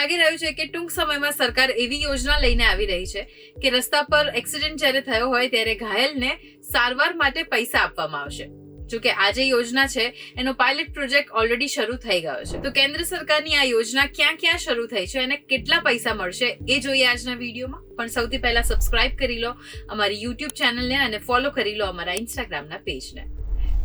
લાગી રહ્યું છે કે ટૂંક સમયમાં સરકાર એવી યોજના લઈને આવી રહી છે કે રસ્તા પર એક્સિડન્ટ જ્યારે થયો હોય ત્યારે ઘાયલને સારવાર માટે પૈસા આપવામાં આવશે. જો કે આ જે યોજના છે એનો પાયલટ પ્રોજેક્ટ ઓલરેડી શરૂ થઈ ગયો છે. તો કેન્દ્ર સરકારની આ યોજના ક્યાં ક્યાં શરૂ થઈ છે અને કેટલા પૈસા મળશે એ જોઈએ આજના વિડીયોમાં. પણ સૌથી પહેલા સબસ્ક્રાઇબ કરી લો અમારી યુટ્યુબ ચેનલને અને ફોલો કરી લો અમારા ઇન્સ્ટાગ્રામના પેજને.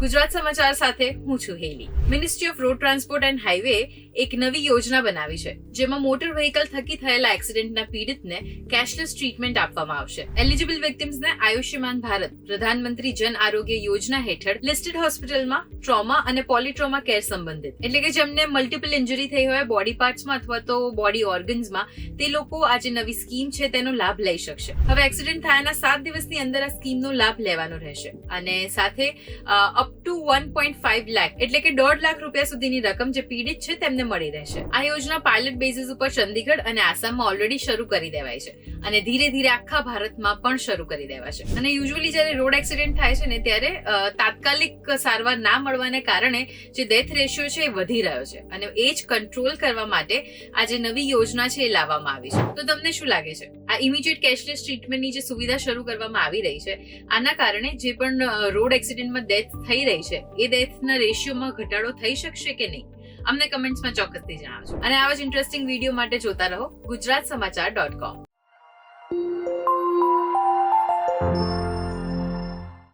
ગુજરાત સમાચાર સાથે હું છું Heli. Ministry of road transport and highway એક નવી યોજના બનાવી છે જેમાં મોટર વ્હીકલ થકી થયેલા એક્સિડન્ટના પીડિતને કેશલેસ ટ્રીટમેન્ટ આપવામાં આવશે. એલિજિબલ વિક્ટિમ્સને આયુષ્યમાન ભારત પ્રધાનમંત્રી જન આરોગ્ય યોજના હેઠળ લિસ્ટેડ હોસ્પિટલમાં ટ્રોમા અને પોલીટ્રોમા કેર સંબંધિત એટલે કે જેમને મલ્ટિપલ ઇન્જરી થઈ હોય બોડી પાર્ટ્સમાં અથવા તો બોડી ઓર્ગન્સમાં, તે લોકો આ જે નવી સ્કીમ છે તેનો લાભ લઈ શકશે. હવે એક્સિડન્ટ થયાના 7 દિવસની અંદર આ સ્કીમનો લાભ લેવાનો રહેશે અને સાથે અપ ટુ 1.5 લાખ એટલે કે 1.5 લાખ રૂપિયા સુધીની રકમ જે પીડિત છે તેમને મળી રહેશે. આ યોજના પાયલટ બેઝિસ ઉપર ચંદીગઢ અને આસામમાં ઓલરેડી શરૂ કરી દેવાય છે અને ધીરે ધીરે આખા ભારતમાં પણ શરૂ કરી દેવાશે. અને યુઝ્યુઅલી જ્યારે રોડ એક્સિડન્ટ થાય છે ને ત્યારે તાત્કાલિક સારવાર ના મળવાને કારણે જે ડેથ રેશિયો છે એ વધી રહ્યો છે અને એ જ કંટ્રોલ કરવા માટે આ જે નવી યોજના છે એ લાવવામાં આવી છે. તો તમને શું લાગે છે આ ઇમિડિયેટ કેશલેસ ટ્રીટમેન્ટની જે સુવિધા શરૂ કરવામાં આવી રહી છે આના કારણે જે પણ રોડ એક્સિડન્ટમાં ડેથ થઈ રહી છે એ ડેથના રેશિયોમાં ઘટાડો થઈ શકશે કે નહીં? અમને કમેન્ટ્સમાં ચોક્કસથી જણાવજો અને આવા જ ઇન્ટરેસ્ટિંગ વિડીયો માટે જોતા રહો gujaratsamachar.com.